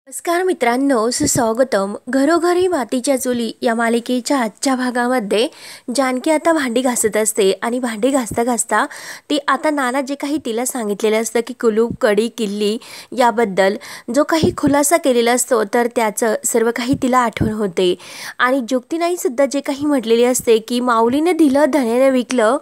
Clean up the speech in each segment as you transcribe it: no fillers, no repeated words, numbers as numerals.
नमस्कार मित्रांनो, सुस्वागतम. घरोघरी मातीच्या चुली या मालिकेच्या आजच्या भागामध्ये जानकी आता भांडी घासत असते आणि भांडी घासता घासता ती आता नाना जे काही तिला सांगितलेलं असतं की कुलूप, कडी, किल्ली याबद्दल जो काही खुलासा केलेला असतो तर त्याचं सर्व काही तिला आठवण होते. आणि जुक्तीनाई सुद्धा जे काही म्हटलेले असते की माऊलीने दिलं धन्याने विकलं,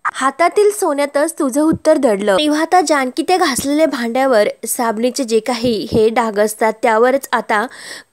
हातातील सोन्यातच तुझं उत्तर दडलं. तेव्हा आता जानकी त्या घासलेल्या भांड्यावर साबणीचे जे काही हे डाग असतात त्यावरच आता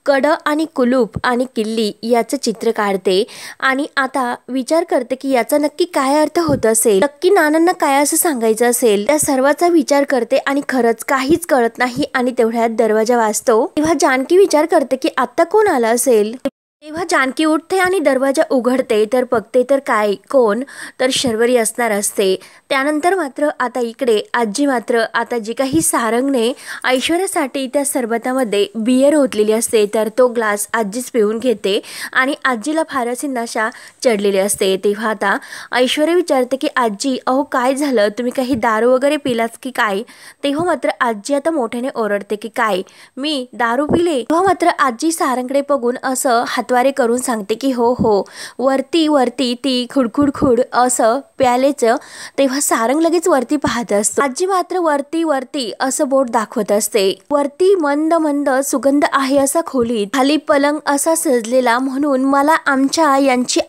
कड आणि कुलूप आणि किल्ली याचं चित्र काढते आणि आता विचार करते की याचा नक्की काय अर्थ होत असेल, नक्की नानांना काय असं सांगायचं असेल. त्या सर्वाचा विचार करते आणि खरंच काहीच कळत नाही. आणि तेवढ्यात दरवाजा वाजतो. तेव्हा जानकी विचार करते की आता कोण आला असेल. तेव्हा जानकी उठते आणि दरवाजा उघडते तर बघते तर काय, कोण तर शर्वरी असणार असते. त्यानंतर मात्र आता इकडे आजी मात्र आता जे काही सारंगने ऐश्वर्यासाठी त्या सरबतामध्ये बियर ओतलेली असते तर तो ग्लास आजीच पिऊन घेते आणि आजीला फारशी नशा चढलेली असते. तेव्हा आता ऐश्वर्या विचारते की आजी, अहो काय झालं, तुम्ही काही दारू वगैरे पिलात की काय. तेव्हा मात्र आजी आता मोठ्याने ओरडते की काय, मी दारू पिले. तेव्हा मात्र आजी सारंगकडे बघून असं हातवारे करून सांगते की हो हो, वरती वरती ती खुडखुडखुड असं प्यालेचं. तेव्हा सारंग लगेच वरती पाहत असतो. आजी मात्र वरती वरती असं बोट दाखवत असते. वरती मंद मंद सुगंध आहे असा खोलीत, खाली पलंग असा सजलेला, म्हणून मला आमच्या यांची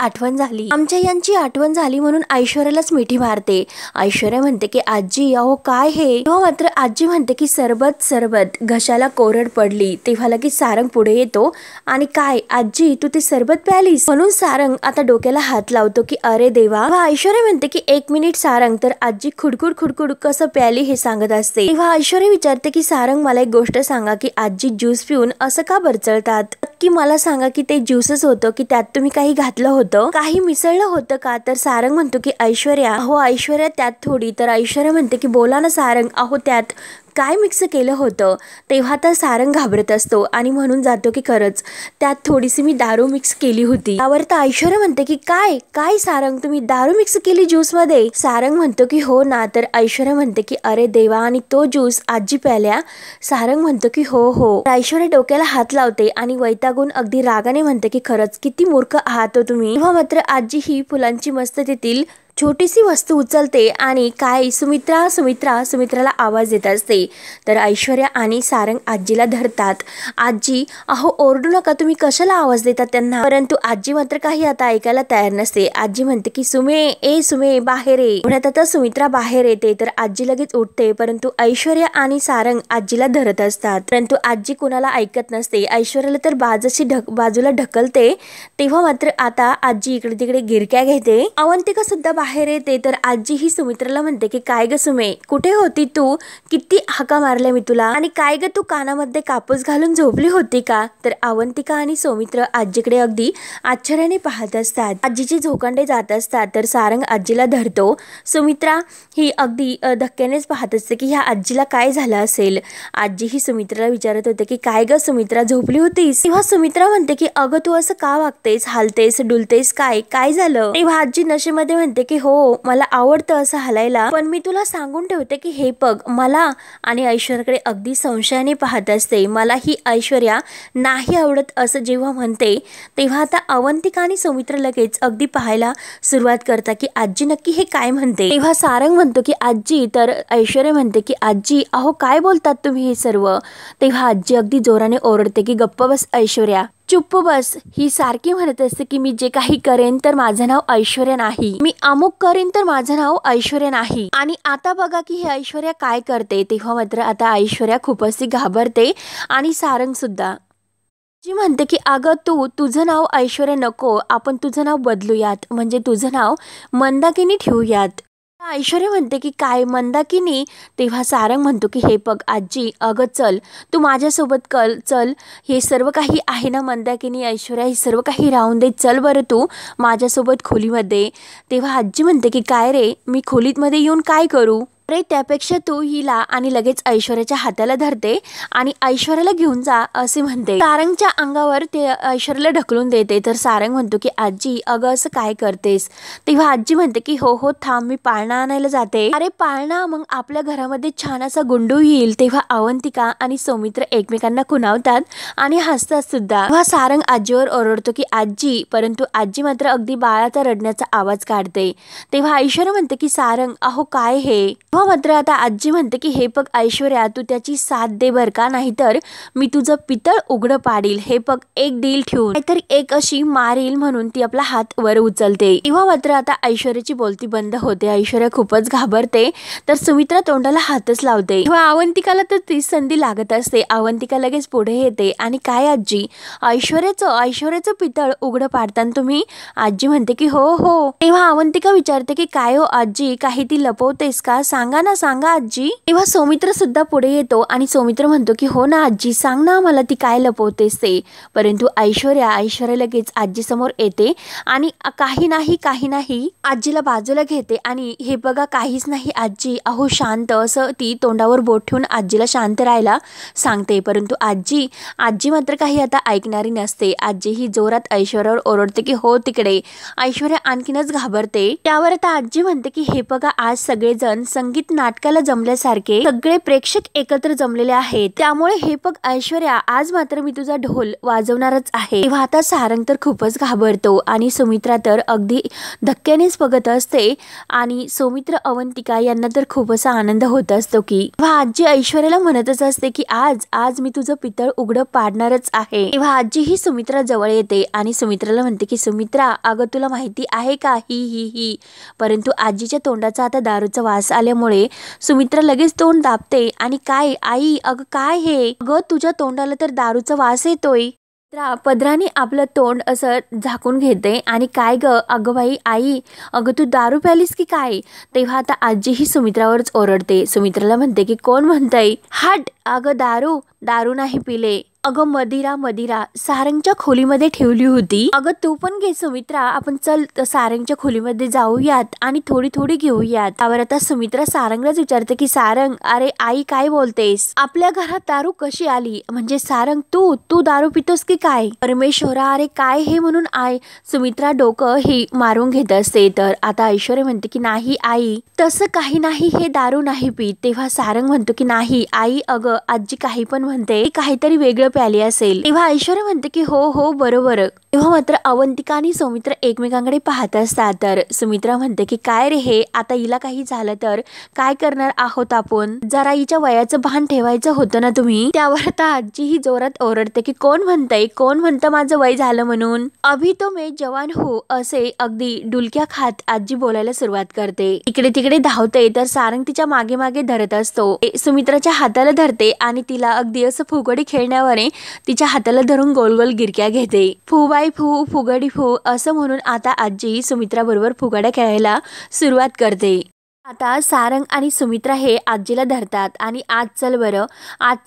आठवण झाली म्हणून ऐश्वर्यालाच मिठी मारते. ऐश्वर्या म्हणते की आजी, अहो काय हे. तेव्हा मात्र आजी म्हणते की सरबत सरबत, घशाला कोरड पडली. तेव्हा लगेच सारंग पुढे येतो आणि काय आजी, तू ते सरबत प्यालीस. म्हणून सारंग आता डोक्याला हात लावतो की अरे देवा. ऐश्वर्या म्हणते की एक मिनिट सारंग. तर आजी खुडखुड खुडखुड कसं प्याली हे सांगत असते. तेव्हा ऐश्वर्या विचारते की सारंग, मला एक गोष्ट सांगा की आजी ज्यूस पिऊन असं का बरचळतात. की मला सांगा की ते ज्यूसच होतं की त्यात तुम्ही काही घातलं होतं, काही मिसळलं होतं का. तर सारंग म्हणतो की ऐश्वर्या, अहो ऐश्वर्या त्यात थोडी. तर ऐश्वर्या म्हणते की बोला ना सारंग, अहो त्यात काय मिक्स केलं होतं. तेव्हा तर सारंग घाबरत असतो आणि म्हणून जातो की खरंच त्यात थोडीशी मी दारू मिक्स केली होती. त्यावर तर ऐश्वर्या म्हणते की काय काय सारंग, तुम्ही दारू मिक्स केली ज्यूस मध्ये. सारंग म्हणतो की हो ना. तर ऐश्वर्या म्हणते की अरे देवा, आणि तो ज्यूस आजी प्याल्या. सारंग म्हणतो की हो हो. ऐश्वर्या डोक्याला हात लावते आणि वैतागून अगदी रागाने म्हणते की खरंच किती मूर्ख आहात तुम्ही. तेव्हा मात्र आजी ही फुलांची मस्त तेथील छोटीशी वस्तू उचलते आणि काय सुमित्रा सुमित्रा सुमित्राला आवाज देत असते. तर ऐश्वर्या आणि सारंग आजीला धरतात. आजी, अहो ओरडू नका, तुम्ही कशाला आवाज देतात त्यांना. परंतु आजी मात्र काही आता ऐकायला तयार नसते. आजी म्हणते की सुमे बाहेर ये. एवढ्यात आता सुमित्रा बाहेर येते तर आजी लगेच उठते. परंतु ऐश्वर्या आणि सारंग आजीला धरत असतात. परंतु आजी कुणाला ऐकत नसते. ऐश्वर्याला तर बाजूला ढकलते. तेव्हा मात्र आता आजी इकडे तिकडे गिरक्या घेते. अवंतिका सुद्धा बाहेर येते. तर आजी ही सुमित्राला म्हणते की काय ग सुमे, कुठे होती तू, किती हाका मारल्या मी तुला, आणि काय ग तू कानामध्ये कापूस घालून झोपली होती का. तर अवंतिका आणि सौमित्र आजीकडे अगदी आश्चर्याने पाहत असतात. आजीचे झोकांडे जात असतात. तर सारंग आजीला धरतो. सुमित्रा ही अगदी धक्क्यानेच पाहत असते की ह्या आजीला काय झालं असेल. आजी ही सुमित्राला विचारत होते की काय ग सुमित्रा, झोपली होतीस. तेव्हा सुमित्रा म्हणते की अगं तू असं का वागतेस, हालतेस डुलतेस, काय झालं. तेव्हा आजी नशेमध्ये म्हणते की हो, मला आवडतं असं हलायला, पण मी तुला सांगून ठेवते की हे बघ मला. आणि ऐश्वर्याकडे अगदी संशयाने पाहत असते. मला ही ऐश्वर्या नाही आवडत असं जेव्हा म्हणते तेव्हा आता अवंतिका आणि सौमित्र लगेच अगदी पाहायला सुरुवात करतात की आजी नक्की हे काय म्हणते. तेव्हा सारंग म्हणतो की आजी. तर ऐश्वर्या म्हणते की आजी, अहो काय बोलतात तुम्ही हे सर्व. तेव्हा आजी अगदी जोराने ओरडते की गप्प बस ऐश्वर्या, चुप्प बस. ही सारखी म्हणत असते की मी जे काही करेन तर माझं नाव ऐश्वर्या नाही, मी अमुक करेन तर माझं नाव ऐश्वर्या नाही. आणि आता बघा की ही ऐश्वर्या काय करते. तेव्हा मात्र आता ऐश्वर्या खूपच घाबरते आणि सारंग सुद्धा. जी म्हणते की अगं तुझं नाव ऐश्वर्या नको, आपण तुझं नाव बदलूयात, म्हणजे तुझं नाव मंदाकिनी ठेवूयात. ऐश्वर्या म्हणते की काय मंदाकिनी. तेव्हा सारंग म्हणतो की हे बघ आजी, अगं चल तू माझ्यासोबत चल, हे सर्व काही आहे ना मंदाकिनी, ऐश्वर्या हे सर्व काही राहून दे, चल बरं तू माझ्यासोबत खोलीमध्ये. तेव्हा आजी म्हणते की काय रे, मी खोलीमध्ये येऊन काय करू. अरे त्यापेक्षा तू हिला आणि लगेच ऐश्वर्याच्या हाताला धरते आणि ऐश्वर्याला घेऊन जा असे म्हणते. सारंगच्या अंगावर ते ऐश्वर्याला ढकलून देते. तर सारंग म्हणतो की आजी अगं असं काय करतेस. तेव्हा आजी म्हणते की हो हो थांब मी पाळणा आणायला जाते. अरे पाळणा मग आपल्या घरामध्ये छान असा गुंडू येईल. तेव्हा अवंतिका आणि सौमित्र एकमेकांना खुणावतात आणि हसतात सुद्धा. तेव्हा सारंग आजीवर ओरडतो की आजी, परंतु आजी मात्र अगदी बाळाचा रडण्याचा आवाज काढते. तेव्हा ऐश्वर्या म्हणते की सारंग अहो काय हे. तेव्हा मात्र आता आजी म्हणते की हे बघ ऐश्वर्या तू त्याची साथ दे बर का, नाहीतर मी तुझं पितळ उघडं पाडील. हे बघ एक डील ठेवून नाहीतर एक अशी मारील. म्हणून ती आपला हात वर उचलते. तेव्हा मात्र आता ऐश्वर्याची बोलती बंद होते. ऐश्वर्या खूपच घाबरते. तर सुमित्रा तोंडाला हातच लावते. तेव्हा अवंतिकाला तर तीच संधी लागत असते. अवंतिका लगेच पुढे येते आणि काय आजी ऐश्वर्याचं पितळ उघडं पाडताना तुम्ही. आजी म्हणते की हो हो. तेव्हा अवंतिका विचारते की काय हो आजी काही ती लपवतेस का, सांगा ना सांगा आजी. तेव्हा सौमित्र सुद्धा पुढे येतो आणि सौमित्र म्हणतो की हो ना आजी सांग ना मला ती काय लपवतेस ते. परंतु ऐश्वर्या लगेच आजी समोर येते आणि काही नाही आजीला बाजूला घेते आणि हे बघा काहीच नाही आजी अहो शांत असं ती तोंडावर बोट ठेवून आजीला शांत राहायला सांगते. परंतु आजी मात्र काही आता ऐकणारी नसते. आजी ही जोरात ऐश्वर्यावर ओरडते की हो तिकडे. ऐश्वर्या आणखीनच घाबरते. त्यावर आता आजी म्हणते की हे बघा आज सगळेजण संगीत नाटकाला जमल्यासारखे सगळे प्रेक्षक एकत्र जमलेले आहेत. त्यामुळे हे बघ ऐश्वर्या आज मात्र मी तुझा ढोल वाजवणारच आहे. तेव्हा आता सारंग तर खूपच घाबरतो आणि सुमित्रा तर अगदी धक्क्यानेच बघत असते आणि सौमित्र अवंतिका यांना तर खूप असा आनंद होत असतो की आजी ऐश्वर्याला म्हणतच असते की आज मी तुझं पितळ उघडं पाडणारच आहे. तेव्हा आजी ही सुमित्रा जवळ येते आणि सुमित्राला म्हणते की सुमित्रा अगं तुला माहिती आहे का ही. परंतु आजीच्या तोंडाचा आता दारूचा वास आल्यामुळे सुमित्रा लगेच तोंड दाबते आणि काय आई अगं काय हे. अगं तुझ्या तोंडाला तर दारूचा वास येतोय. पदराने आपलं तोंड असं झाकून घेते आणि काय ग अगं बाई आई अगं तू दारू प्यालीस की काय. तेव्हा आता आजी ही सुमित्रावरच ओरडते. सुमित्राला म्हणते की कोण म्हणतंय हट अगं दारू नाही पिले अगं मदिरा सारंगच्या खोलीमध्ये ठेवली होती. अगं तू पण घे सुमित्रा आपण चल सारंगच्या खोलीमध्ये जाऊयात आणि थोडी घेऊयात. त्यावर आता सुमित्रा सारंगलाच विचारते की सारंग अरे आई काय बोलतेस, आपल्या घरात दारू कशी आली. म्हणजे सारंग तू दारू पितोस की काय. परमेश्वरा अरे काय हे. म्हणून सुमित्रा डोकं ही मारून घेत असते. तर आता ऐश्वर्या म्हणते की नाही आई तसं काही नाही हे दारू नाही पीत. तेव्हा सारंग म्हणतो की नाही आई अगं आजी काही पण म्हणते काहीतरी वेगळं प्याली असेल. तेव्हा ऐश्वर्या म्हणते की हो बरोबर. तेव्हा मात्र अवंतिका आणि सौमित्र एकमेकांकडे पाहत असतात. तर सुमित्रा म्हणते की काय रे हे आता हिला काही झालं तर काय करणार आहोत आपण, जरा हिच्या वयाचं भान ठेवायचं होतं ना तुम्ही. त्यावर आता आजी ही जोरात ओरडते की कोण म्हणतं माझं वय झालं म्हणून. अभि तो मैं जवान हो असे अगदी डुलक्या खात आजी बोलायला सुरुवात करते. इकडे तिकडे धावते. तर सारंग तिच्या मागे धरत असतो. सुमित्राच्या हाताला धरते आणि तिला अगदी असं फुगडी खेळण्यावर तिच्या हाताला धरून गोल गोल गिरक्या घेते. फू बाई फू फुगडी फू असं म्हणून आता आजी सुमित्रा बरोबर फुगड्या खेळायला सुरुवात करते. आता सारंग आणि सुमित्रा हे आजीला धरतात आणि आज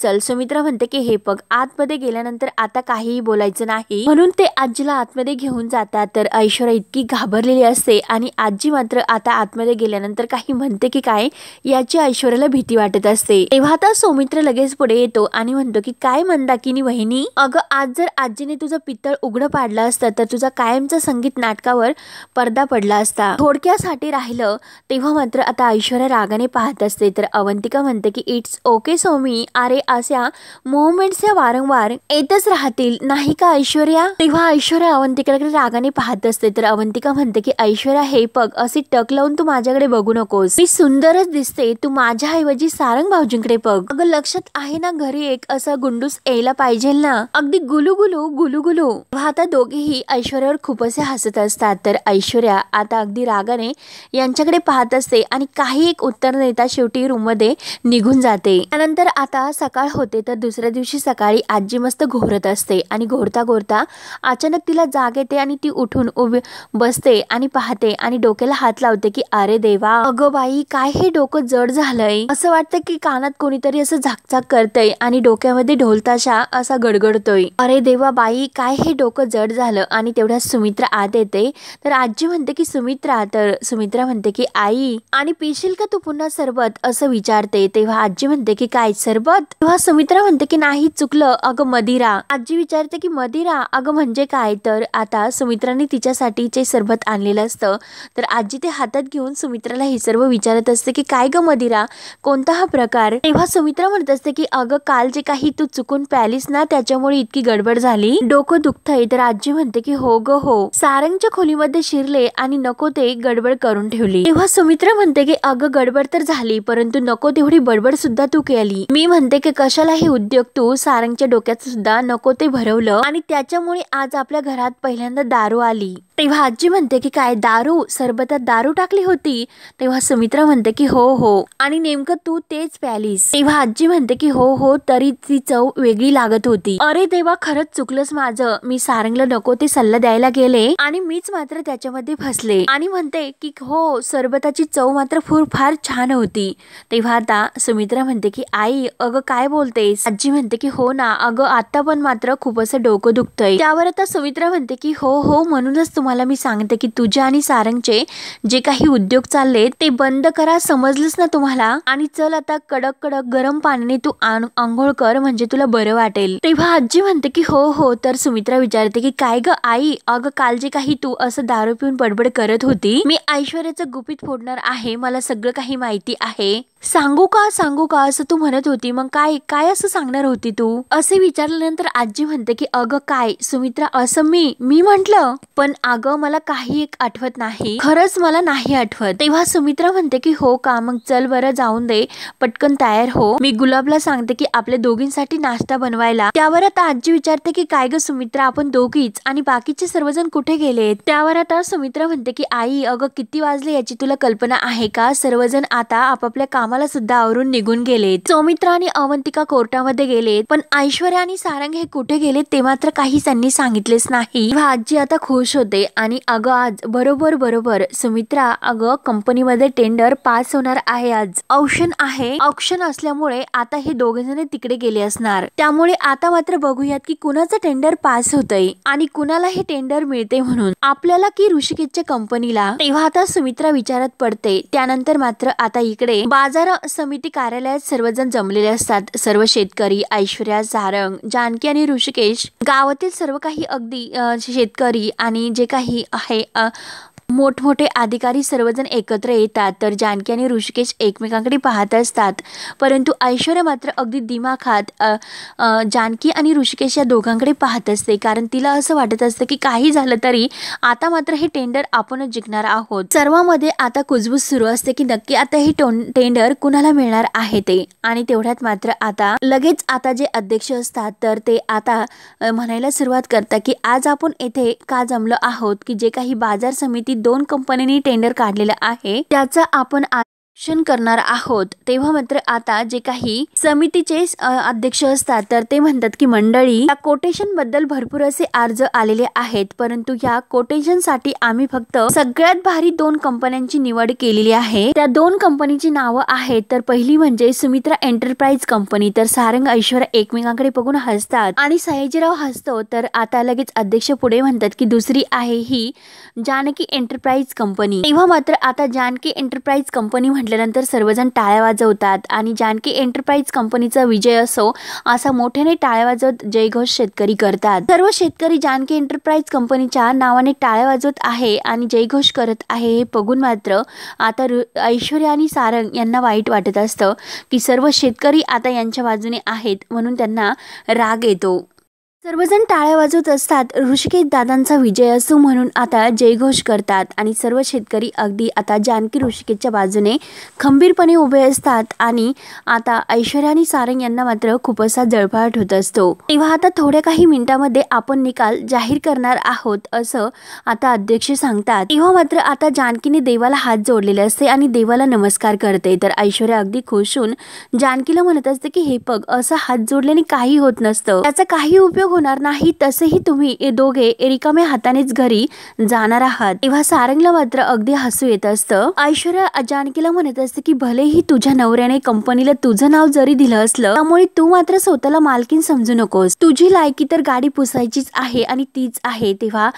चल. सुमित्रा म्हणते की हे बघ आतमध्ये गेल्यानंतर आता काहीही बोलायचं नाही. म्हणून ते आजीला आतमध्ये घेऊन जातात. तर ऐश्वर्या इतकी घाबरलेली असते आणि आजी मात्र आता आतमध्ये गेल्यानंतर काही म्हणते की काय याची ऐश्वर्याला भीती वाटत असते. तेव्हा आता सौमित्र लगेच पुढे येतो आणि म्हणतो की काय मंदाकिनी वहिनी अगं आज जर आजीने तुझं पितळ उघडं पाडलं असतं तर तुझा कायमचा संगीत नाटकावर पडदा पडला असता. थोडक्यासाठी राहिलं. तेव्हा मात्र आता ऐश्वर्या रागाने पाहत असते. तर अवंतिका म्हणते की इट्स ओके सौमी अरे अशा मोमेंट्स या वारंवार येतच राहतील नाही का ऐश्वर्या. तेव्हा ऐश्वर्या अवंतिकाकडे रागाने पाहत असते. तर अवंतिका म्हणते की ऐश्वर्या हे बघ असे टक लावून तू माझ्याकडे बघू नकोस. मी सुंदरच दिसते. तू माझ्या ऐवजी सारंग भाऊजींकडे बघ. अगं लक्षात आहे ना घरी एक असा गुंडूस यायला पाहिजे ना. अगदी गुलू. आता दोघेही ऐश्वर्यावर खूप असे हसत असतात. तर ऐश्वर्या आता अगदी रागाने यांच्याकडे पाहत असते आणि काही एक उत्तर देता शेवटी रूम मध्ये निघून जाते. त्यानंतर आता सकाळ होते. तर दुसऱ्या दिवशी सकाळी आजी मस्त घोरत असते आणि घोरता अचानक तिला जाग येते आणि ती उठून उभी बसते आणि पाहते आणि डोक्याला हात लावते की अरे देवा अगं बाई काय हे डोकं जड झालंय. असं वाटतं की कानात कोणीतरी असं झाकझाक करतय आणि डोक्यामध्ये ढोलताशा असा गडगडतोय. अरे देवा बाई काय हे डोकं जड झालं. आणि तेवढ्यात सुमित्रा आत येते. तर आजी म्हणते की सुमित्रा. तर सुमित्रा म्हणते की आई आणि पिशील का तू पुन्हा सरबत असं विचारते. तेव्हा आजी म्हणते की काय सरबत. तेव्हा सुमित्रा म्हणते की नाही चुकलं अगं मदिरा. आजी विचारते की मदिरा अगं म्हणजे काय. तर आता सुमित्राने तिच्यासाठीचे सरबत आणलेलं असतं. तर आजी ते हातात घेऊन सुमित्राला हे सर्व विचारत असते की काय ग मदिरा, कोणता हा प्रकार. तेव्हा सुमित्रा म्हणत असते की अगं काल जे काही तू चुकून प्यालीस ना त्याच्यामुळे इतकी गडबड झाली, डोकं दुखतंय. तर आजी म्हणते की हो ग हो, सारंगच्या खोलीमध्ये शिरले आणि नको ते गडबड करून ठेवली. तेव्हा सुमित्रा म्हणते की अगं गडबड तर झाली परंतु नको तेवढी बडबड सुद्धा तू केली. मी म्हणते की कशाला हे उद्योग तू सारंगच्या डोक्यात सुद्धा नको ते भरवलं आणि त्याच्यामुळे आज आपल्या घरात पहिल्यांदा दारू आली. तेव्हा आजी म्हणते की काय दारू, सरबतात दारू टाकली होती. तेव्हा सुमित्रा म्हणते की हो हो आणि नेमकं तू तेच प्यालीस. तेव्हा आजी म्हणते की हो हो तरी ती चव वेगळी लागत होती. अरे देवा खरंच चुकलंच माझं, मी सारंगला नको ते सल्ला द्यायला गेले आणि मीच मात्र त्याच्यामध्ये फसले. आणि म्हणते की हो सरबताची चव मात्र फार छान होती. तेव्हा आता सुमित्रा म्हणते की आई अगं काय बोलतेस. आजी म्हणते की हो ना अगं आता पण मात्र खूप असं डोकं दुखतंय. त्यावर आता सुमित्रा म्हणते की हो हो म्हणूनच तुम्हाला मी सांगते की तुझ्या आणि सारंगचे जे काही उद्योग चालले ते बंद करा, समजलंच ना तुम्हाला. आणि चल आता कडक कडक गरम पाण्याने तू आंघोळ कर म्हणजे तुला बरं वाटेल. तेव्हा आजी म्हणते की हो हो. तर सुमित्रा विचारते की काय ग आई अगं काल जे काही तू असं दारू पिऊन बडबड करत होती, मी ऐश्वर्याचं गुपित फोडणार आहे, मला सगळं काही माहिती आहे, सांगू का असं तू म्हणत होती. मग काय काय असं सांगणार होती तू असे विचारल्यानंतर आजी म्हणते की अगं काय सुमित्रा असं मी म्हंटल, पण अगं मला काही एक आठवत नाही, खरंच मला नाही आठवत. तेव्हा सुमित्रा म्हणते की हो का मग चल बरं जाऊन दे, पटकन तयार हो, मी गुलाबला सांगते की आपल्या दोघींसाठी नाश्ता बनवायला. त्यावर आता आजी विचारते की काय ग सुमित्रा आपण दोघीच आणि बाकीचे सर्वजण कुठे गेलेत. त्यावर आता सुमित्रा म्हणते की आई अगं किती वाजले याची तुला कल्पना आहे का, सर्वजण आता आपापल्या कामाला सुद्धा आवरून निघून गेलेत. सौमित्रा आणि अवंतिका कोर्टामध्ये गेलेत, पण ऐश्वर्या आणि सारंग हे कुठे गेलेत ते मात्र काही त्यांनी सांगितलेच नाही. आजी आता खुश होते आणि अगं आज बरोबर सुमित्रा अगं कंपनीमध्ये टेंडर पास होणार आहे, आज औक्षण आहे, औक्षण असल्यामुळे आता हे दोघे जण तिकडे गेले असणार. त्यामुळे आता मात्र बघूयात की कुणाचं टेंडर पास होतंय आणि कुणाला हे टेंडर मिळते म्हणून, आपल्याला की ऋषिकेशच्या कंपनीला. तेव्हा आता सुमित्रा विचारात पडते. त्यानंतर मात्र आता इकडे बाजार समिती कार्यालयात सर्वजण जमलेले असतात. सर्व शेतकरी, ऐश्वर्या, सारंग, जानकी आणि ऋषिकेश, गावातील सर्व काही अगदी शेतकरी आणि जे काही आहे मोठमोठे अधिकारी सर्वजण एकत्र येतात. तर जानकी आणि ऋषिकेश एकमेकांकडे पाहत असतात, परंतु ऐश्वर्या मात्र अगदी दिमाखात जानकी आणि ऋषिकेश या दोघांकडे पाहत असते, कारण तिला असं वाटत असतं की काही झालं तरी आता मात्र हे टेंडर आपणच जिंकणार आहोत. सर्वांमध्ये आता कुजबूज सुरू असते की नक्की आता हे टेंडर कुणाला मिळणार आहे ते. आणि तेवढ्यात मात्र आता लगेच आता जे अध्यक्ष असतात तर ते आता म्हणायला सुरुवात करतात की आज आपण येथे का जमलो आहोत की जे काही बाजार समिती 2 कंपन्यांनी टेंडर काढलेलं आहे त्याचा आपण कोटेशन करणार आहोत. तेव्हा मात्र आता जे काही समितीचे अध्यक्ष असतात तर ते म्हणतात की मंडळी या कोटेशन बद्दल भरपूर असे अर्ज आलेले आहेत, परंतु या कोटेशन साठी आम्ही फक्त सगळ्यात भारी 2 कंपन्यांची निवड केलेली आहे. त्या 2 कंपनीची नावं आहेत. तर पहिली म्हणजे सुमित्रा एंटरप्राइज कंपनी. तर सारंग ऐश्वर्या एकमेकांकडे बघून हसतात आणि सयाजीराव हसतो. तर आता लगेच अध्यक्ष पुढे म्हणतात की दुसरी आहे ही जानकी एंटरप्राइज कंपनी. तेव्हा मात्र आता जानकी एंटरप्राइज कंपनी म्हटल्यानंतर सर्वजण टाळ्या वाजवतात आणि जानकी एंटरप्राइज कंपनीचा विजय असो असा मोठ्याने टाळ्या वाजवत जयघोष शेतकरी करतात. सर्व शेतकरी जानकी एंटरप्राइज कंपनीच्या नावाने टाळ्या वाजवत आहे आणि जयघोष करत आहे. हे बघून मात्र आता ऐश्वर्या आणि सारंग यांना वाईट वाटत असतं की सर्व शेतकरी आता यांच्या बाजूने आहेत, म्हणून त्यांना राग येतो. सर्वजण टाळ्या वाजवत असतात. ऋषिकेश दादांचा विजय असो म्हणून आता जयघोष करतात आणि सर्व शेतकरी अगदी आता जानकी ऋषिकेशच्या बाजूने खंबीरपणे उभे असतात. आणि आता ऐश्वर्या आणि सारंग यांना मात्र खूप असा जळफळाट होत असतो. तेव्हा आता थोड्या काही मिनिटांमध्ये आपण निकाल जाहीर करणार आहोत असं आता अध्यक्ष सांगतात. तेव्हा मात्र आता जानकीने देवाला हात जोडलेले असते आणि देवाला नमस्कार करते. तर ऐश्वर्या अगदी खुश होऊन जानकीला म्हणत असते की हे बघ असं हात जोडल्याने काही होत नसतं, त्याचा काही उपयोग होणार नाही तसेही तुम्ही दोघे रिकाम्या हातानेच घरी जाणार आहात। तेव्हा सारंगला मात्र अगदी हसू येत असतं। ऐश्वर्या जानकीला म्हणत असते की भलेही तुझ्या नवऱ्याने कंपनीला तुझं नाव जरी दिलं असलं त्यामुळे तू मात्र स्वतःला मालकीन समजू नकोस, तुझी लायकी तर गाडी पुसायचीच आहे आणि तीच आहे। तेव्हा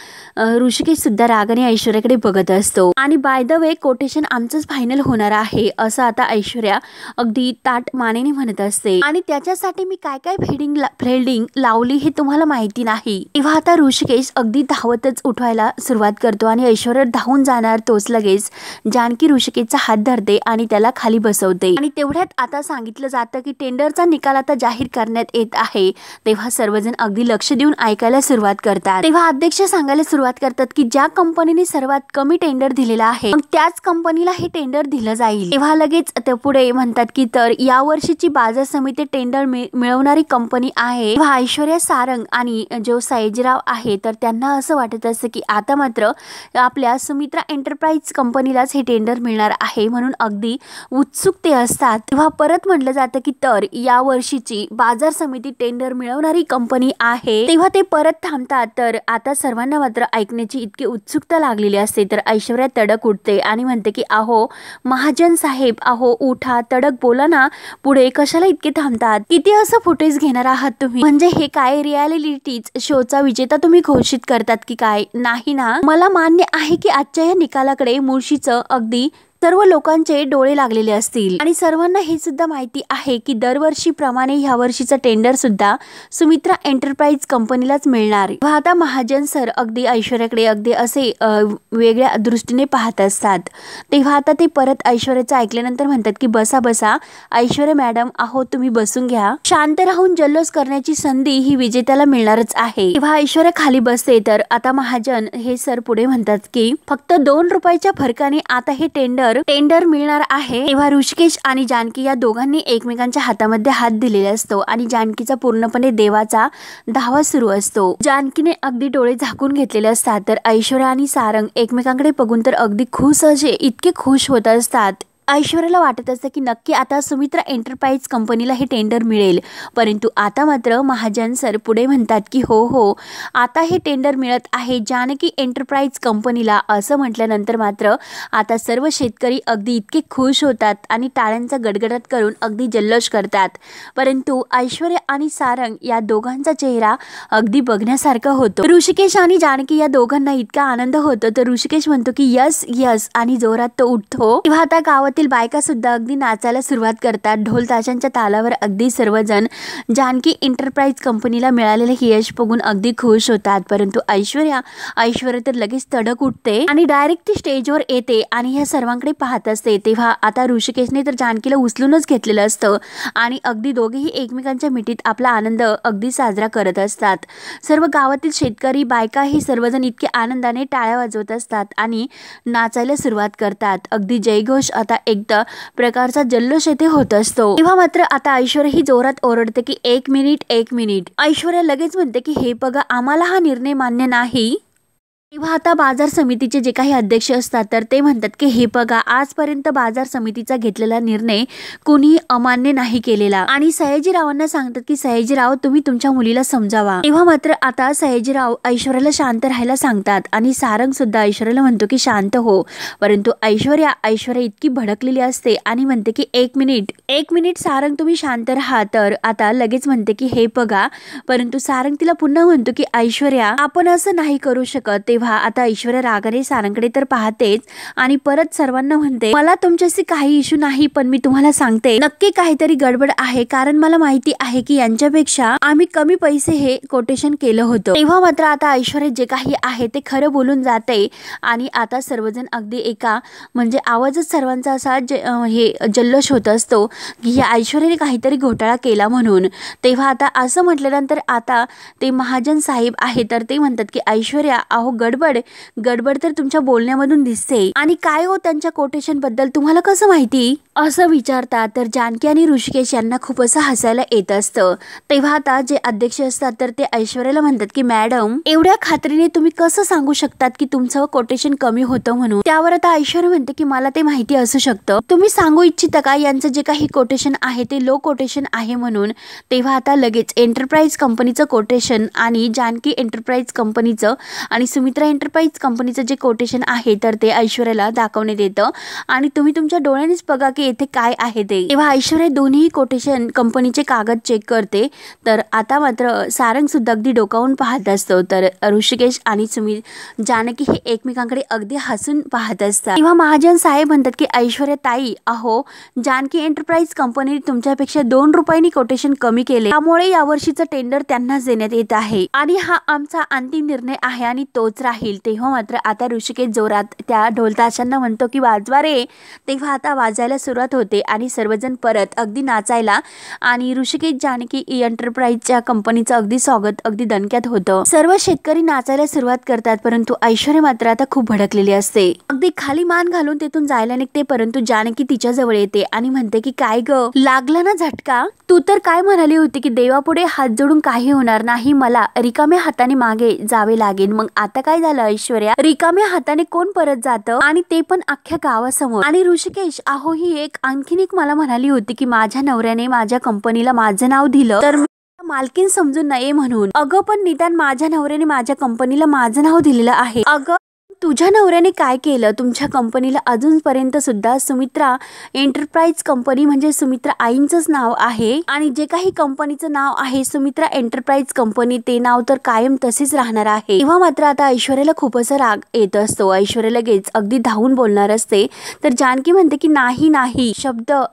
ऋषिकेश सुद्धा रागाने ऐश्वर्याकडे बघत असतो आणि बाय द वे कोटेशन आमचंच फायनल होणार आहे असं आता ऐश्वर्या अगदी ताट मानेने म्हणत असते आणि त्याच्यासाठी मी काय काय फिल्डिंग लावली हे तुम्हाला माहिती नाही। तेव्हा आता ऋषिकेश अगदी धावतच उठवायला सुरुवात करतो आणि ऐश्वर्या धावून जाणार तोच लगेच जानकी ऋषिकेशचा हात धरते आणि त्याला खाली बसवते आणि तेवढ्यात आता सांगितलं जातं की टेंडरचा निकाल आता जाहीर करण्यात येत आहे। तेव्हा सर्वजण अगदी लक्ष देऊन ऐकायला सुरुवात करतात। तेव्हा अध्यक्ष सांगायला सुरुवात करतात की ज्या कंपनीने सर्वात कमी टेंडर दिलेला आहे त्याच कंपनीला हे टेंडर दिलं जाईल। तेव्हा लगेच ते पुढे म्हणतात की तर या वर्षीची बाजार समिती टेंडर मिळवणारी कंपनी आहे। तेव्हा ऐश्वर्या, सारंग आणि जो सयाजीराव आहे तर त्यांना असं वाटत असतं की आता मात्र आपल्या सुमित्रा एंटरप्राइज कंपनीलाच हे टेंडर मिळणार आहे म्हणून अगदी उत्सुकते असतात। तेव्हा परत म्हटलं जातं की तर या वर्षीची बाजार समिती टेंडर मिळवणारी कंपनी आहे। तेव्हा ते परत थांबतात तर आता सर्वांना मात्र ऐकण्याची इतकी उत्सुकता लागलेली असते। तर ऐश्वर्या तडक उठते आणि म्हणते की अहो महाजन साहेब, अहो उठा, तडक बोला ना, पुढे कशाला इतके थांबतात, किती असं फुटेज घेणार आहात तुम्ही, म्हणजे हे काय रियालिटी शोचा विजेता तुम्ही घोषित करतात की काय? नाही ना, मला मान्य आहे की आजच्या या निकालाकडे मुळशीचं अगदी सर्व लोकांचे डोळे लागलेले असतील आणि सर्वांना हे सुद्धा माहिती आहे की दरवर्षीप्रमाणे ह्या वर्षीचा टेंडर सुद्धा सुमित्रा एंटरप्राइज कंपनीलाच मिळणार। आता महाजन सर अगदी ऐश्वर्याकडे अगदी असे वेगळ्या दृष्टीने पाहत असतात। तेव्हा आता ते परत ऐश्वर्याचं ऐकल्यानंतर म्हणतात की बसा बसा ऐश्वर्या मॅडम, अहो तुम्ही बसून घ्या, शांत राहून जल्लोष करण्याची संधी ही विजेत्याला मिळणारच आहे। तेव्हा ऐश्वर्या खाली बसते तर आता महाजन हे सर पुढे म्हणतात की फक्त 2 रुपयाच्या फरकाने आता हे टेंडर मिळणार आहे। तेव्हा ऋषिकेश आणि जानकी या दोघांनी एकमेकांच्या हातामध्ये हात दिलेला असतो आणि जानकीचा पूर्णपणे देवाचा धावा सुरू असतो। जानकीने अगदी डोळे झाकून घेतलेले असतात तर ऐश्वर्या आणि सारंग एकमेकांकडे बघून तर अगदी खुश असे इतके खुश होत असतात। ऐश्वर्याला वाटत असतं की नक्की आता सुमित्रा एंटरप्राइज कंपनीला हे टेंडर मिळेल, परंतु आता मात्र महाजन सर पुढे म्हणतात की हो आता हे टेंडर मिळत आहे जानकी एंटरप्राइज कंपनीला। असं म्हटल्यानंतर मात्र आता सर्व शेतकरी अगदी इतके खुश होतात आणि टाळ्यांचा गडगडाट करून अगदी जल्लोष करतात, परंतु ऐश्वर्या आणि सारंग या दोघांचा चेहरा अगदी बघण्यासारखा होतो। ऋषिकेश आणि जानकी या दोघांना इतका आनंद होतो तर ऋषिकेश म्हणतो की यस यस आणि जोरात तो उठतो। तेव्हा आता गावात बायका सुद्धा अगदी नाचायला सुरुवात करतात। ढोल ताशांच्या तालावर अगदी सर्वजण जानकी एंटरप्राइज कंपनीला मिळालेले यश बघून अगदी खुश होतात, परंतु ऐश्वर्या तर लगेच तडक उठते आणि डायरेक्ट स्टेजवर येते आणि ह्या सर्वांकडे पाहत असते। तेव्हा आता ऋषिकेशने तर जानकीला उचलूनच घेतलेलं असतं आणि अगदी दोघेही एकमेकांच्या मिठीत आपला आनंद अगदी साजरा करत असतात। सर्व गावातील शेतकरी, बायका हे सर्वजण इतके आनंदाने टाळ्या वाजवत असतात आणि नाचायला सुरुवात करतात। अगदी जयघोष आता एकदा प्रकारचा जल्लोष येथे होत असतो। तेव्हा मात्र आता ऐश्वर्या ही जोरात ओरडते की एक मिनिट। ऐश्वर्या लगेच म्हणते की हे बघा, आम्हाला हा निर्णय मान्य नाही। तेव्हा आता बाजार समितीचे जे काही अध्यक्ष असतात तर ते म्हणतात की हे बघा, आजपर्यंत बाजार समितीचा घेतलेला निर्णय कोणी अमान्य नाही केलेला आणि सयाजीरावांना सांगतात की सयाजीराव तुम्ही तुमच्या मुलीला समजावा। तेव्हा मात्र आता सयाजीराव ऐश्वर्याला शांत राहायला सांगतात आणि सारंग सुद्धा ऐश्वर्याला म्हणतो की शांत हो, परंतु ऐश्वर्या इतकी भडकलेली असते आणि म्हणते की एक मिनिट सारंग तुम्ही शांत राहा। तर आता लगेच म्हणते की हे बघा, परंतु सारंग तिला पुन्हा म्हणतो की ऐश्वर्या आपण असं नाही करू शकत। तेव्हा आता ऐश्वर्या रागाने सारंगकडे तर पाहतेच आणि परत सर्वांना म्हणते मला तुमच्याशी काही इश्यू नाही, पण मी तुम्हाला सांगते नक्की काहीतरी गडबड आहे, कारण मला माहिती आहे की यांच्यापेक्षा आम्ही कमी पैसे हे कोटेशन केलं होतं। तेव्हा मात्र आता ऐश्वर्या जे काही आहे ते खरं बोलून जाते आणि आता सर्वजण अगदी एका म्हणजे आवाजच सर्वांचा असा हे जल्लोष होत असतो की या ऐश्वर्याने काहीतरी घोटाळा केला म्हणून। तेव्हा आता असं म्हटल्यानंतर आता ते महाजन साहेब आहे तर ते म्हणतात की ऐश्वर्या, अहो गडबड गडबड तर तुमच्या बोलण्यामधून दिसते आणि काय हो त्यांच्या कोटेशन बद्दल तुम्हाला कसं माहिती असं विचारतात तर जानकी आणि ऋषिकेश यांना खूप असं हसायला येत असतं। तेव्हा आता जे अध्यक्ष असतात तर ते ऐश्वर्याला म्हणतात की मॅडम एवढ्या खात्रीने तुम्ही कसं सांगू शकतात की तुमचं कोटेशन कमी होतं म्हणून। त्यावर आता ऐश्वर्या म्हणते की मला ते माहिती असू शकतं, तुम्ही सांगू इच्छिता का यांचं जे काही कोटेशन आहे ते लो कोटेशन आहे म्हणून। तेव्हा आता लगेच एंटरप्राइज कंपनीचं कोटेशन आणि जानकी एंटरप्राइज कंपनीचं आणि सुमित्रा एंटरप्राइज कंपनीचं जे कोटेशन आहे तर ते ऐश्वर्याला दाखवण्यात येतं आणि तुम्ही तुमच्या डोळ्यांनीच बघा की येथे काय आहे ते। तेव्हा ऐश्वर्या दोन्ही कोटेशन कंपनीचे कागद चेक करते तर आता मात्र सारंग सुद्धा अगदी डोकावून पाहत असतो तर ऋषिकेश आणि जानकी हे एकमेकांकडे अगदी हसून पाहत असतात। तेव्हा महाजन साहेब म्हणतात की ऐश्वर्या ताई अहो जानकी एंटरप्राइज कंपनीने तुमच्यापेक्षा 2 रुपयांनी कोटेशन कमी केले, त्यामुळे यावर्षीचं टेंडर त्यांनाच देण्यात येत आहे आणि हा आमचा अंतिम निर्णय आहे आणि तोच राहील। तेव्हा मात्र आता ऋषिकेश जोरात त्या ढोलताशांना म्हणतो की वाजवा रे। तेव्हा आता वाजायला सुरुवात होते आणि सर्वजण परत अगदी नाचायला आणि ऋषिकेश जानकी एंटरप्राइजच्या कंपनीचं अगदी स्वागत अगदी दणक्यात होतं। सर्व शेतकरी नाचायला सुरुवात करतात परंतु ऐश्वर्या मात्र आता खूप भडकलेली असते, अगदी खाली मान घालून तिथून जायला निघते परंतु जानकी तिच्या जवळ येते आणि म्हणते की काय ग लागला ना झटका, तू तर काय म्हणाली होती की देवापुढे हात जोडून काही होणार नाही, मला रिकाम्या हाताने मागे जावे लागेल, मग आता काय झालं ऐश्वर्या, रिकाम्या हाताने कोण परत जातं आणि ते पण अख्ख्या गावासमोर। आणि ऋषिकेश अहो ही आणखीन एक मला म्हणाली होती की माझ्या नवऱ्याने माझ्या कंपनीला माझं नाव दिलं तर मालकीन समजून नये म्हणून। अगं पण निदान माझ्या नवऱ्याने माझ्या कंपनीला माझं नाव दिलेलं आहे, अगं तुझ्या नवऱ्याने काय केलं, तुमच्या कंपनीला अजूनपर्यंत सुद्धा सुमित्रा एंटरप्राइज कंपनी म्हणजे सुमित्रा आईंचंच नाव आहे आणि जे काही कंपनीचं नाव आहे सुमित्रा एंटरप्राइज कंपनी ते नाव तर कायम तसेच राहणार आहे। तेव्हा मात्र आता ऐश्वर्याला खूप असा राग येत असतो, ऐश्वर्या लगेच अगदी धावून बोलणार असते तर जानकी म्हणते की नाही नाही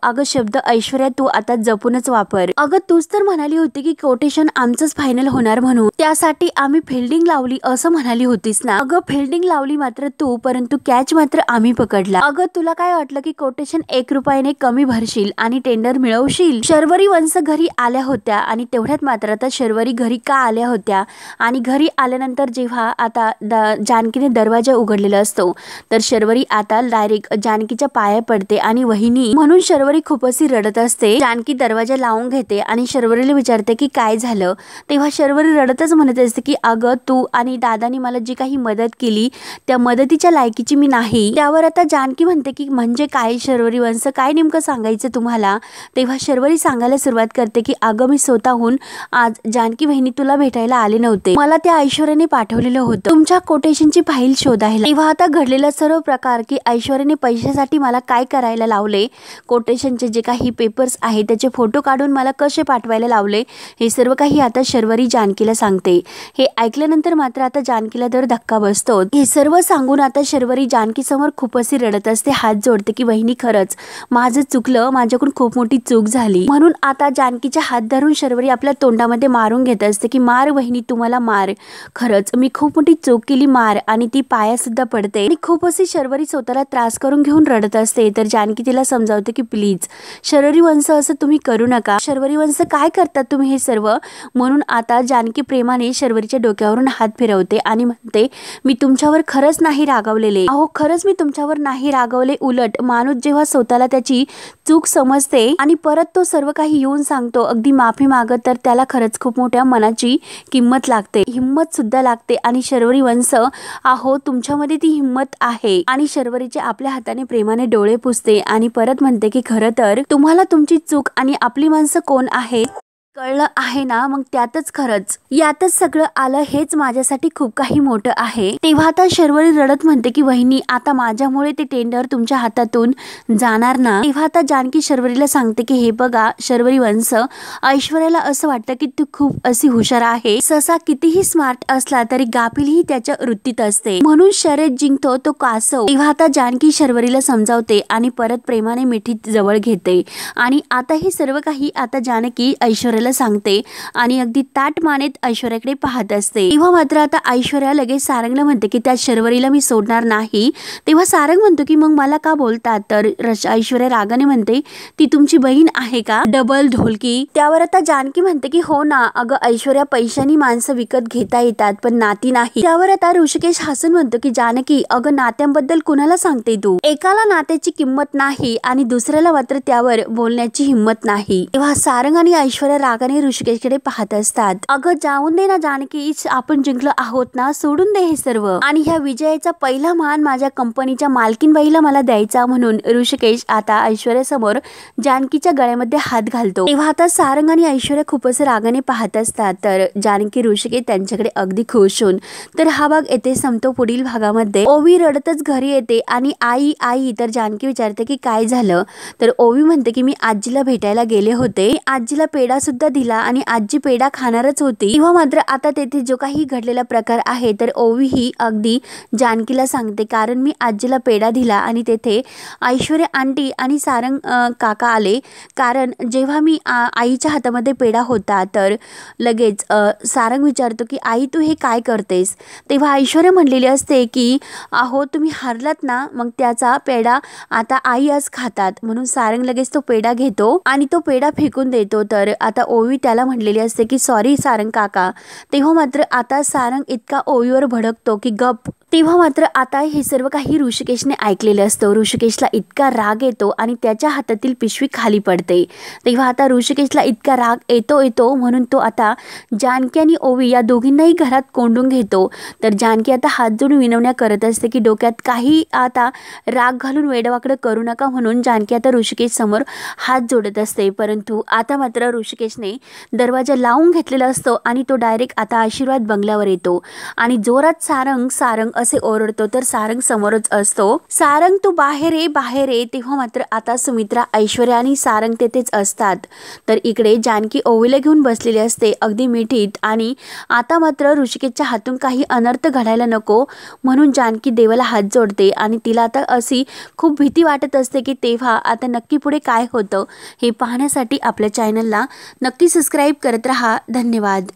अगं शब्द ऐश्वर्या तू आता जपूनच वापर, अगं तूच तर म्हणाली होती की कोटेशन आमचंच फायनल होणार म्हणून, त्यासाठी आम्ही फिल्डिंग लावली असं म्हणाली होतीस ना, अगं फिल्डिंग लावली मात्र तू परंतु कॅच मात्र आम्ही पकडला, अगं तुला काय वाटलं की कोटेशन 1 रुपयाने कमी भरशील आणि टेंडर मिळवशील। शर्वरी वंश घरी आल्या होत्या आणि तेवढ्यात मात्र आता शर्वरी घरी का आल्या होत्या आणि घरी आल्यानंतर जेव्हा आता जानकीने दरवाजा उघडलेला असतो तर शर्वरी आता डायरेक्ट जानकीच्या पाया पडते आणि वहिनी म्हणून शर्वरी खूप अशी रडत असते। जानकी दरवाजा लावून घेते आणि शर्वरीला विचारते की काय झालं, तेव्हा शर्वरी रडतच म्हणत असते की अगं तू आणि दादानी मला जी काही मदत केली त्या मदतीच्या लायकीची मी नाही। त्यावर आता जानकी म्हणते की म्हणजे काय शर्वरी वंश, काय नेमकं सांगायचं तुम्हाला। तेव्हा शर्वरी सांगायला सुरुवात करते की अगं मी स्वतःहून आज जानकी बहिणी तुला भेटायला आले नव्हते, मला त्या ऐश्वर्याने पाठवलेलं होतं तुमच्या कोटेशनची फाईल शोधायला। तेव्हा आता घडलेला सर्व प्रकार की ऐश्वर्याने पैशासाठी मला काय करायला लावले, कोटेशनचे जे काही पेपर्स आहे त्याचे फोटो काढून मला कसे पाठवायला लावले, हे सर्व काही आता शर्वरी जानकीला सांगते। हे ऐकल्यानंतर मात्र आता जानकीला तर धक्का बसतो। हे सर्व सांगून आता शर्वरी जानकी समोर खूप अशी रडत असते, हात जोडते की वहिनी खरंच माझं चुकलं, माझ्याकडून खूप मोठी चूक झाली म्हणून। आता जानकीच्या हात धरून शर्वरी आपल्या तोंडामध्ये मारून घेत असते की मार वहिनी तुम्हाला मार, खरंच मी खूप मोठी चूक केली मार, आणि ती पाया सुद्धा पडते आणि खूप अशी शर्वरी स्वतःला त्रास करून घेऊन रडत असते। तर जानकी तिला समजावते की प्लीज शर्वरी वंश असं तुम्ही करू नका, शर्वरी वंश काय करतात तुम्ही हे सर्व, म्हणून आता जानकी प्रेमाने शर्वरीच्या डोक्यावरून हात फिरवते आणि म्हणते मी तुमच्यावर खरंच नाही रागवलेले, अहो खरंच मी तुमच्यावर नाही रागवले, उलट माणूस जेव्हा स्वतःला त्याची चूक समजते आणि परत तो सर्व काही येऊन सांगतो अगदी माफी मागत तर त्याला खरंच खूप मोठ्या मनाची किंमत लागते, हिम्मत सुद्धा लागते। आणि शर्वरी वंश अहो तुमच्यामध्ये ती हिम्मत आहे आणि शर्वरीचे आपल्या हाताने प्रेमाने डोळे पुसते आणि परत म्हणते की खरं तर तुम्हाला तुमची चूक आणि आपली माणसं कोण आहेत कळलं आहे ना, मग त्यातच खरंच यातच सगळं आलं, हेच माझ्यासाठी खूप काही मोठं आहे। तेव्हा आता शर्वरी रडत म्हणते की वहिनी आता माझ्यामुळे ते टेंडर तुमच्या हातातून जाणार ना। तेव्हा आता जानकी शर्वरीला सांगते की हे बघा शर्वरी वंश, ऐश्वर्याला असं वाटतं की तू खूप अशी हुशार आहे, ससा कितीही स्मार्ट असला तरी गाफील ही त्याच्या वृत्तीत असते, म्हणून शर्यत जिंकतो तो कासव। तेव्हा आता जानकी शर्वरीला समजावते आणि परत प्रेमाने मिठीत जवळ घेते आणि आता हे सर्व काही आता जानकी ऐश्वर्याला ऐश्वर्याला सांगते आणि अगदी ताट मानेत ऐश्वर्याकडे पाहत असते। तेव्हा मात्र आता ऐश्वर्या लगेच सारंगला म्हणते की त्या शर्वरीला मी सोडणार नाही। तेव्हा सारंग म्हणतो की मग मला का बोलतात, तर ऐश्वर्या रागाने म्हणते ती तुमची बहीण आहे का, डबल ढोलकी। त्यावर आता जानकी म्हणते की हो ना, अगं ऐश्वर्या पैशानी माणसं विकत घेता येतात पण नाती नाही। त्यावर आता ऋषिकेश हसून म्हणतो की जानकी अगं नात्यांबद्दल कुणाला सांगते तू, एकाला नात्याची किंमत नाही आणि दुसऱ्याला मात्र त्यावर बोलण्याची हिंमत नाही। तेव्हा सारंग आणि ऐश्वर्या रागाने ऋषिकेशकडे पाहत असतात। अगं जाऊन दे ना जानकी, आपण जिंकलो आहोत ना, सोडून दे हे सर्व आणि ह्या विजयाचा पहिला मान माझ्या कंपनीच्या मालकीनबाईला मला द्यायचा। म्हणून ऋषिकेश आता ऐश्वर्या समोर जानकीच्या गळ्यामध्ये हात घालतो। तेव्हा आता सारंग आणि ऐश्वर्या खूपच रागाने पाहत असतात। तर जानकी ऋषिकेश त्यांच्याकडे अगदी खुश होऊन तर हा भाग येथे संपतो। पुढील भागामध्ये ओवी रडतच घरी येते आणि आई आई तर जानकी विचारते की काय झालं, तर ओवी म्हणते की मी आजीला भेटायला गेले होते, आजीला पेढा सुद्धा दिला आणि आजी पेढा खाणारच होती। तेव्हा मात्र आता तेथे जो काही घडलेला प्रकार आहे तर ओवी ही अगदी जानकीला सांगते, कारण मी आजीला पेढा दिला आणि तेथे ऐश्वर्या आंटी आणि सारंग काका आले, कारण जेव्हा मी आईच्या हातामध्ये पेढा होता तर लगेच सारंग विचारतो की आई तू हे काय करतेस। तेव्हा ऐश्वर्या म्हणलेली असते की अहो तुम्ही हारलात ना, मग त्याचा पेढा आता आई आज खातात। म्हणून सारंग लगेच तो पेढा घेतो आणि तो पेढा फेकून देतो। तर आता ओवी त्याला म्हणलेली असते की सॉरी सारंग काका। तेव्हा मात्र आता सारंग इतका ओवीवर भडकतो की गप। तेव्हा मात्र आता हे सर्व काही ऋषिकेशने ऐकलेले असतं। ऋषिकेशला इतका राग येतो आणि त्याच्या हातातील पिशवी खाली पडते। तेव्हा आता ऋषिकेशला इतका राग येतो म्हणून तो आता जानकी आणि ओवी या दोघींनाही घरात कोंडून घेतो। तर जानकी आता हात जोडून विनवण्या करत असते की डोक्यात काही आता राग घालून वेडवाकडं करू नका, म्हणून जानकी आता ऋषिकेश समोर हात जोडत असते। परंतु आता मात्र ऋषिकेशने दरवाजा लावून घेतलेला असतो आणि तो डायरेक्ट आता आशीर्वाद बंगल्यावर येतो आणि जोरात सारंग सारंग असे ओरडतो। तर सारंग समोरच असतो, सारंग तू बाहेर ये बाहेर ये। तेव्हा मात्र आता सुमित्रा ऐश्वर्या आणि सारंग तेथेच असतात। तर इकडे जानकी ओवीला घेऊन बसलेली असते अगदी मिठीत आणि आता मात्र ऋषिकेशच्या हातून काही अनर्थ घडायला नको म्हणून जानकी देवाला हात जोडते आणि तिला आता अशी खूप भीती वाटत असते की तेव्हा आता नक्की पुढे काय होतं हे पाहण्यासाठी आपल्या चॅनलला नक्की सबस्क्राईब करत राहा। धन्यवाद।